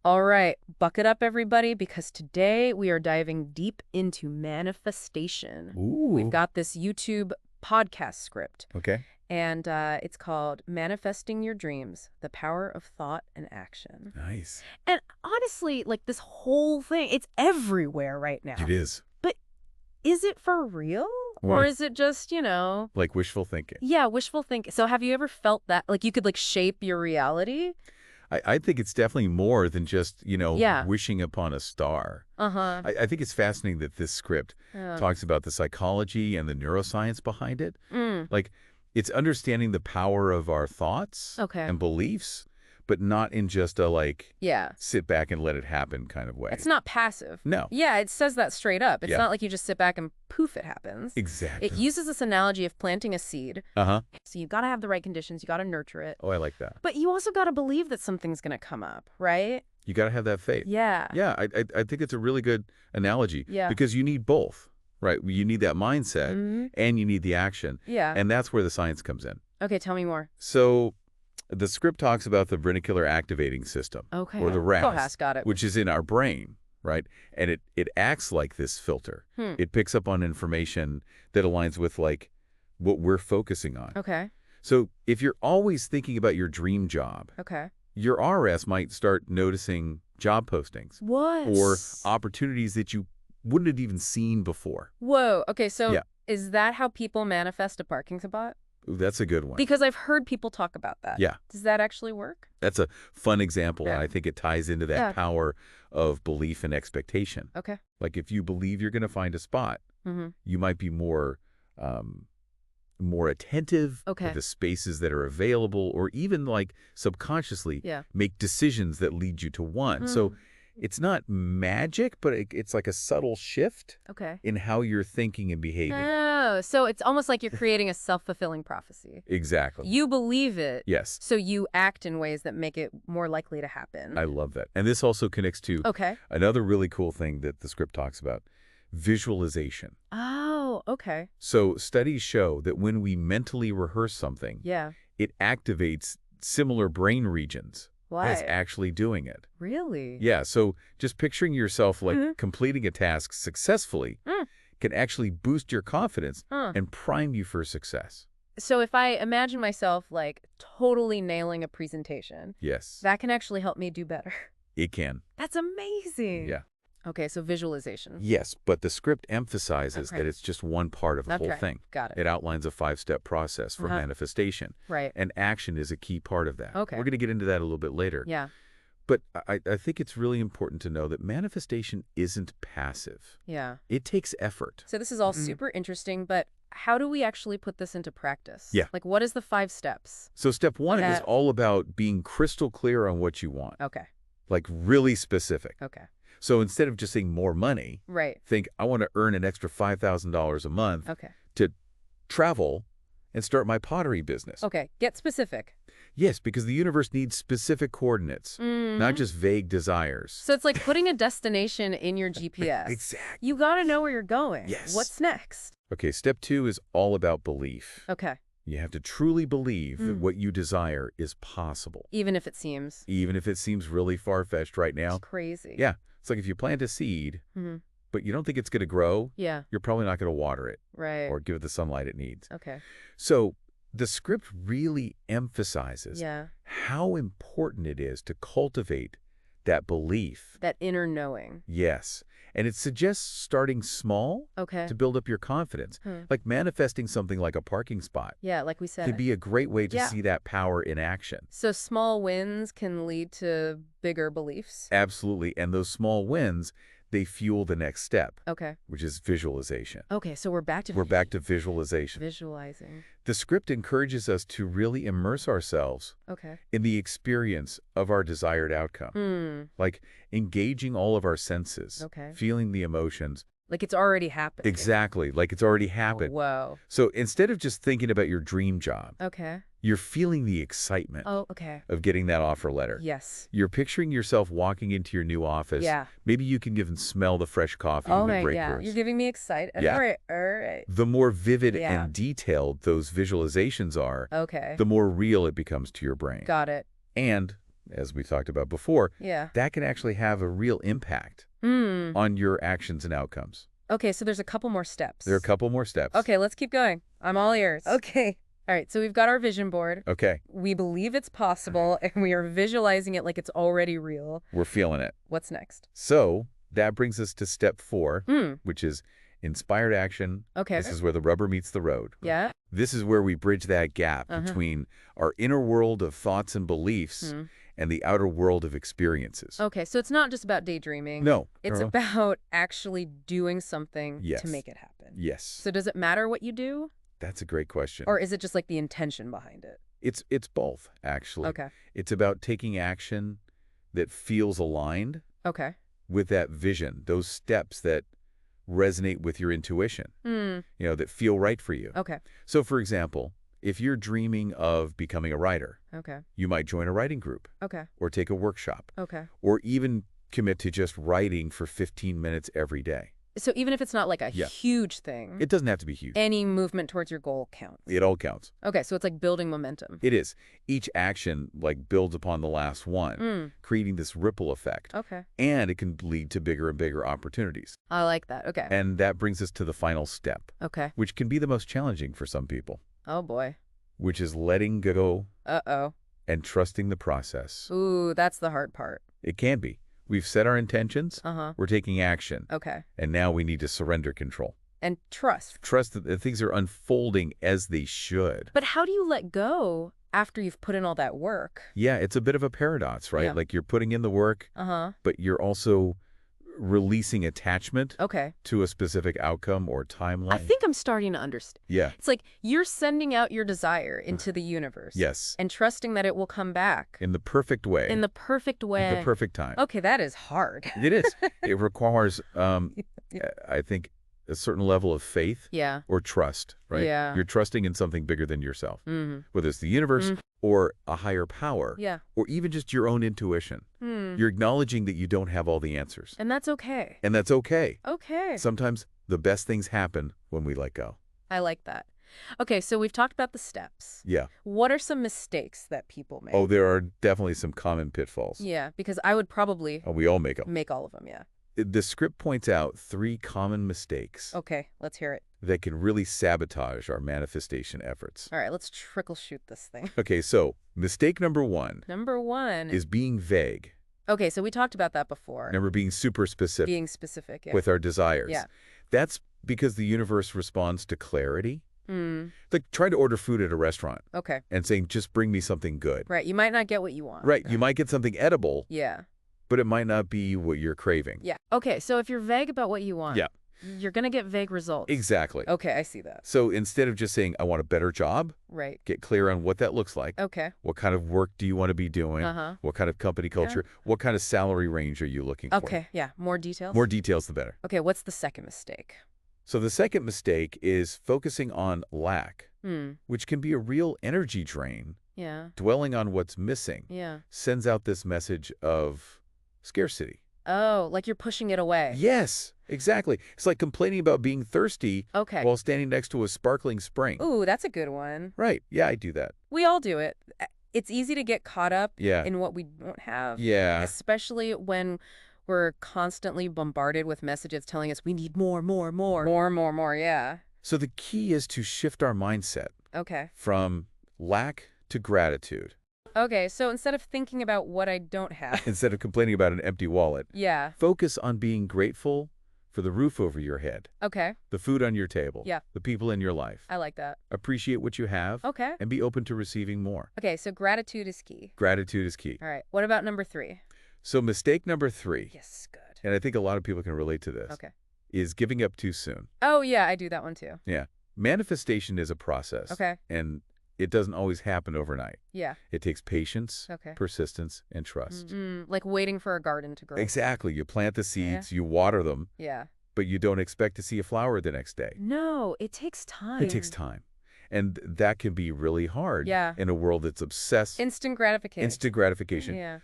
All right, buck it up, everybody, because today we are diving deep into manifestation. We've Ooh. got this YouTube podcast script, Okay. and it's called Manifesting Your Dreams, The Power of Thought and Action. Nice. And honestly, like this whole thing, it's everywhere right now. It is. But is it for real? Or What? is it just, Like wishful thinking. yeah, wishful thinking? So have you ever felt that, like you could like shape your reality? I think it's definitely more than just, Yeah. wishing upon a star. Uh-huh. I think it's fascinating that this script Yeah. talks about the psychology and the neuroscience behind it. Mm. Like, it's understanding the power of our thoughts Okay. and beliefs, but not in just a, Yeah. sit back and let it happen kind of way. It's not passive. No. Yeah, it says that straight up. It's Yeah. not like you just sit back and poof, it happens. Exactly. It uses this analogy of planting a seed. Uh-huh. So you got to have the right conditions. You got to nurture it. Oh, I like that. But you also got to believe that something's going to come up, right? You got to have that faith. Yeah. Yeah, I think it's a really good analogy. Yeah. Because you need both, right? You need that mindset Mhm. and you need the action. Yeah. And that's where the science comes in. Okay, tell me more. So the script talks about the reticular activating system, Okay. or the RAS, Cohas, got it. which is in our brain, right? And it acts like this filter. Hmm. It picks up on information that aligns with, what we're focusing on. Okay. So if you're always thinking about your dream job, Okay. your RS might start noticing job postings What? or opportunities that you wouldn't have even seen before. Whoa. Okay, so Yeah. is that how people manifest a parking spot? Ooh, that's a good one. Because I've heard people talk about that. Yeah. Does that actually work? That's a fun example, and Yeah. I think it ties into that Yeah. power of belief and expectation. Okay. Like if you believe you're going to find a spot, Mm-hmm. you might be more attentive Okay. to the spaces that are available, or even subconsciously Yeah. make decisions that lead you to one. So it's not magic, but it's like a subtle shift Okay. in how you're thinking and behaving. Oh, so it's almost like you're creating a self-fulfilling prophecy. Exactly. You believe it, Yes. so you act in ways that make it more likely to happen. I love that. And this also connects to Okay. another really cool thing that the script talks about, visualization. Oh, okay. So studies show that when we mentally rehearse something, Yeah. it activates similar brain regions as Why? actually doing it. Really? Yeah, so just picturing yourself Mhm. completing a task successfully Mm. can actually boost your confidence Huh. and prime you for success. So if I imagine myself like totally nailing a presentation, Yes, that can actually help me do better. it can. That's amazing. Yeah. Okay, so visualization. Yes, but the script emphasizes Okay. that it's just one part of the whole Okay, thing. got it. It outlines a 5-step process for Uh-huh. manifestation, Right. and action is a key part of that. Okay. We're going to get into that a little bit later. Yeah. But I think it's really important to know that manifestation isn't passive. Yeah. It takes effort. So this is all super interesting, but how do we actually put this into practice? Yeah. Like, what is the 5 steps? So step one is Uh, all about being crystal clear on what you want, Okay. like really specific. Okay. So instead of just saying more money, Right. think I want to earn an extra $5,000 a month Okay. to travel and start my pottery business. Okay. Get specific. Yes, because the universe needs specific coordinates, not just vague desires. So it's like putting a destination in your GPS. Exactly. You got to know where you're going. Yes. What's next? Okay, step two is all about belief. Okay. You have to truly believe that what you desire is possible, Even if it seems even if it seems really far-fetched right now. crazy. Yeah, it's like if you plant a seed, Mhm. but you don't think it's going to grow, Yeah. you're probably not going to water it Right. or give it the sunlight it needs. Okay. So the script really emphasizes Yeah. how important it is to cultivate that belief. That inner knowing. Yes. And it suggests starting small Okay. to build up your confidence. Like manifesting something like a parking spot Yeah, like we said. can be a great way to Yeah. see that power in action. So small wins can lead to bigger beliefs. Absolutely. And those small wins, they fuel the next step, Okay. which is visualization. Okay, so we're back to We're back to visualization. visualizing. The script encourages us to really immerse ourselves Okay. in the experience of our desired outcome, like engaging all of our senses, Okay. feeling the emotions. Like it's already happened. Exactly, like it's already happened. Whoa. So instead of just thinking about your dream job, Okay. you're feeling the excitement Oh, okay. of getting that offer letter. Yes. You're picturing yourself walking into your new office. Yeah. Maybe you can even smell the fresh coffee in the break yeah. rooms. You're giving me excited. Yeah. All right. All right. The more vivid Yeah. and detailed those visualizations are, Okay. the more real it becomes to your brain. Got it. And as we talked about before, Yeah. that can actually have a real impact on your actions and outcomes. Okay, so there's a couple more steps. There are a couple more steps. Okay, let's keep going. I'm all ears. Okay. All right, so we've got our vision board. Okay. We believe it's possible, and we are visualizing it like it's already real. We're feeling it. What's next? So that brings us to step 4, Mm. which is inspired action. Okay. This is where the rubber meets the road. Yeah? This is where we bridge that gap Uh-huh. between our inner world of thoughts and beliefs and the outer world of experiences. Okay, so it's not just about daydreaming. No. It's no. about actually doing something Yes. to make it happen. Yes. So does it matter what you do? That's a great question. Or is it just like the intention behind it? It's both, actually. Okay. It's about taking action that feels aligned Okay. with that vision, those steps that resonate with your intuition, that feel right for you. Okay. So, for example, if you're dreaming of becoming a writer, Okay. you might join a writing group Okay. or take a workshop Okay. or even commit to just writing for 15 minutes every day. So even if it's not like a Yeah. huge thing, It doesn't have to be huge. any movement towards your goal counts. It all counts. Okay, so it's like building momentum. It is. Each action builds upon the last one, creating this ripple effect. Okay. And it can lead to bigger and bigger opportunities. I like that. Okay. And that brings us to the final step, Okay. which can be the most challenging for some people, Oh, boy. which is letting go Uh-oh. and trusting the process. Ooh, that's the hard part. It can be. We've set our intentions. Uh-huh. We're taking action. Okay. And now we need to surrender control. And trust. Trust that the things are unfolding as they should. But how do you let go after you've put in all that work? Yeah, it's a bit of a paradox, right? Yeah. Like you're putting in the work, Uh-huh. but you're also releasing attachment Okay. to a specific outcome or timeline. I think I'm starting to understand. Yeah. It's like you're sending out your desire into the universe. Yes. And trusting that it will come back. In the perfect way. In the perfect way. At the perfect time. Okay, that is hard. It is. It requires, I think, a certain level of faith Yeah. or trust, right? Yeah. You're trusting in something bigger than yourself, Mm-hmm. whether it's the universe or a higher power, Yeah. or even just your own intuition. You're acknowledging that you don't have all the answers. And that's okay. And that's okay. Okay. Sometimes the best things happen when we let go. I like that. Okay, so we've talked about the steps. Yeah. What are some mistakes that people make? Oh, there are definitely some common pitfalls. Yeah, because I would probably Oh, we all make them. make all of them, yeah. The script points out 3 common mistakes Okay, let's hear it. that can really sabotage our manifestation efforts. All right, let's trickle shoot this thing. Okay, so mistake number 1 Number 1. is being vague. Okay, so we talked about that before. Remember, being super specific Being specific, yeah. with our desires. Yeah. That's because the universe responds to clarity. Mm, Like trying to order food at a restaurant okay, and saying, just bring me something good. right. You might not get what you want. Right. You might get something edible, Yeah, but it might not be what you're craving. yeah. Okay, so if you're vague about what you want, Yeah. you're going to get vague results. Exactly. Okay, I see that. So instead of just saying, I want a better job, Right. get clear on what that looks like. Okay. What kind of work do you want to be doing? Uh-huh. What kind of company culture? What kind of salary range are you looking for? Okay, yeah. More details? More details, the better. Okay, what's the second mistake? So the second mistake is focusing on lack, which can be a real energy drain. Yeah. Dwelling on what's missing Yeah. sends out this message of scarcity. Oh, like you're pushing it away. Yes, exactly. It's like complaining about being thirsty Okay. while standing next to a sparkling spring. Ooh, that's a good one. Right. Yeah, I do that. We all do it. It's easy to get caught up Yeah. in what we don't have. Yeah. Especially when we're constantly bombarded with messages telling us we need more, more, more. More, more, more, yeah. So the key is to shift our mindset Okay. from lack to gratitude. Okay, so instead of thinking about what I don't have, Instead of complaining about an empty wallet, yeah. focus on being grateful for the roof over your head, Okay, the food on your table, Yeah. the people in your life. I like that. Appreciate what you have Okay. and be open to receiving more. Okay, so gratitude is key. Gratitude is key. All right, what about number 3? So mistake number 3, Yes, good. and I think a lot of people can relate to this, Okay. is giving up too soon. Oh, yeah, I do that one too. Yeah. Manifestation is a process. Okay. And it doesn't always happen overnight. Yeah. It takes patience, Okay. persistence, and trust. Like waiting for a garden to grow. Exactly. You plant the seeds, you water them, Yeah. but you don't expect to see a flower the next day. No, it takes time. It takes time. And that can be really hard Yeah. in a world that's obsessed. Instant gratification. Instant gratification. Yeah.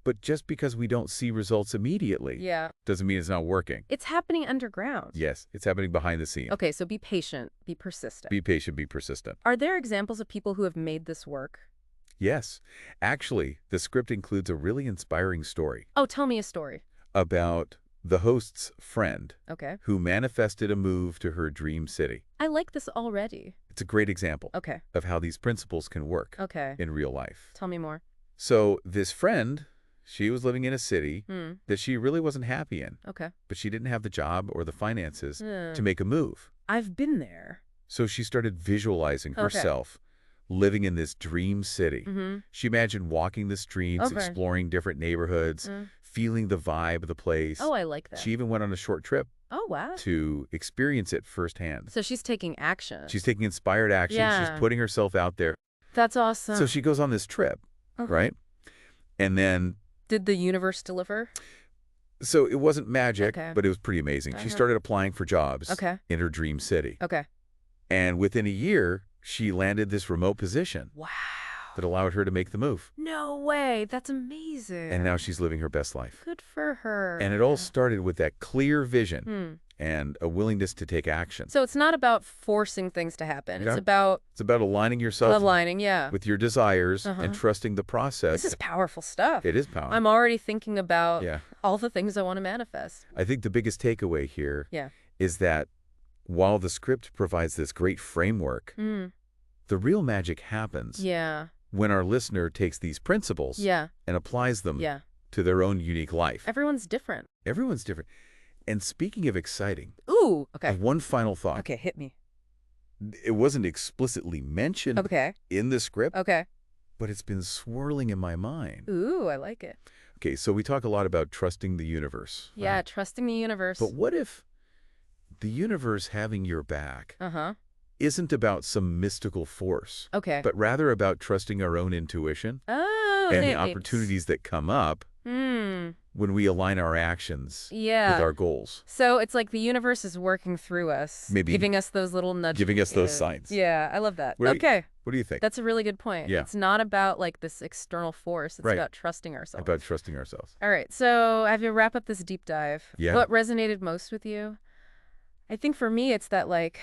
But just because we don't see results immediately Yeah. doesn't mean it's not working. It's happening underground. Yes, it's happening behind the scenes. Okay, so be patient, be persistent. Be patient, be persistent. Are there examples of people who have made this work? Yes. Actually, the script includes a really inspiring story Oh, tell me a story. about the host's friend Okay. who manifested a move to her dream city. I like this already. It's a great example Okay. of how these principles can work Okay. in real life. Tell me more. So this friend, she was living in a city Hmm. that she really wasn't happy in, Okay. but she didn't have the job or the finances Hmm. to make a move. I've been there. So she started visualizing Okay. herself living in this dream city. Mm-hmm. She imagined walking the streets, Okay. exploring different neighborhoods, Mm. feeling the vibe of the place. Oh, I like that. She even went on a short trip Oh, wow. to experience it firsthand. So she's taking action. She's taking inspired action. Yeah. She's putting herself out there. That's awesome. So she goes on this trip, Okay. right? And then, Did the universe deliver? so it wasn't magic, Okay. but it was pretty amazing. She Uh-huh. started applying for jobs Okay. in her dream city. Okay. And within a year, she landed this remote position Wow. that allowed her to make the move. No way. That's amazing. And now she's living her best life. Good for her. And it all started with that clear vision Hmm. and a willingness to take action. So it's not about forcing things to happen. Yeah. It's about It's about aligning yourself aligning. Yeah. with your desires Uh-huh. and trusting the process. This is powerful stuff. It is powerful. I'm already thinking about Yeah. all the things I want to manifest. I think the biggest takeaway here Yeah. is that while the script provides this great framework, Mm. the real magic happens Yeah. when our listener takes these principles Yeah. and applies them Yeah. to their own unique life. Everyone's different. Everyone's different. And speaking of exciting, Ooh. I Okay. have one final thought. Okay. Hit me. It wasn't explicitly mentioned Okay. in the script, Okay. but it's been swirling in my mind. Ooh, I like it. Okay, so we talk a lot about trusting the universe. Yeah. right? Trusting the universe. But what if the universe having your back Uh-huh. isn't about some mystical force, Okay. but rather about trusting our own intuition Oh. and the thanks. opportunities that come up Hmm. when we align our actions Yeah. with our goals, So it's like the universe is working through us. Maybe giving us those little nudges. giving us those signs. Yeah. I love that. What do you- Okay. What do you think That's a really good point. Yeah. It's not about like this external force. It's Right. about trusting ourselves. about trusting ourselves? All right. So have you wrap up this deep dive? Yeah. What resonated most with you? I think for me, it's that like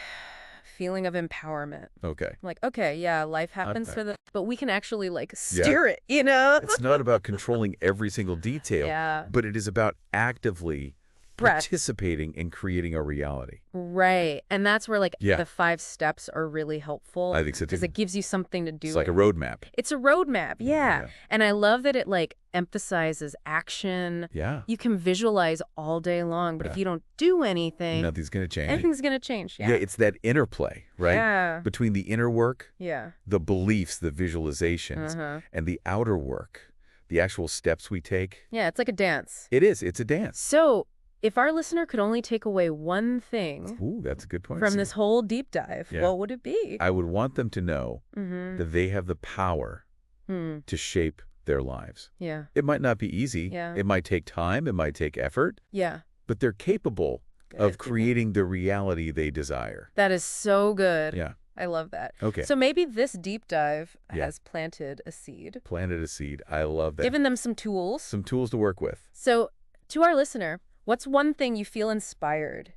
feeling of empowerment. Okay. Like, okay, yeah, life happens Okay. for the, but we can actually like steer it, you know? It's not about controlling every single detail, Yeah. but it is about actively Breath. participating in creating a reality. Right. And that's where like Yeah. the 5 steps are really helpful. I think so too. Because it gives you something to do. It's like a it. roadmap. It's a roadmap. Yeah. Yeah. And I love that it like emphasizes action. Yeah. You can visualize all day long, but if Yeah. you don't do anything, Nothing's going to change. anything's going to change. Yeah, Yeah. it's that interplay, right? Yeah. Between the inner work, Yeah. the beliefs, the visualizations, Uh-huh. and the outer work, the actual steps we take. Yeah. It's like a dance. It's a dance. So if our listener could only take away one thing Ooh, that's a good point. from Sue. this whole deep dive, Yeah. what would it be? I would want them to know Mm-hmm. that they have the power Hmm. to shape their lives. Yeah. It might not be easy. Yeah. It might take time. It might take effort, Yeah. but they're capable of Good. creating the reality they desire. That is so good. Yeah. I love that. Okay. So maybe this deep dive Yeah. has planted a seed, Planted a seed. I love that. given them some tools. Some tools to work with. So to our listener, what's one thing you feel inspired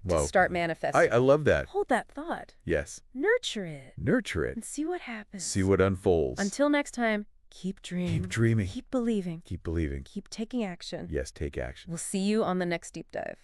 to Whoa. start manifesting? I love that. Hold that thought. Yes. Nurture it Nurture it. and see what happens. See what unfolds. Until next time, keep dreaming. Keep dreaming. Keep believing. Keep believing. Keep taking action. Yes, take action. We'll see you on the next deep dive.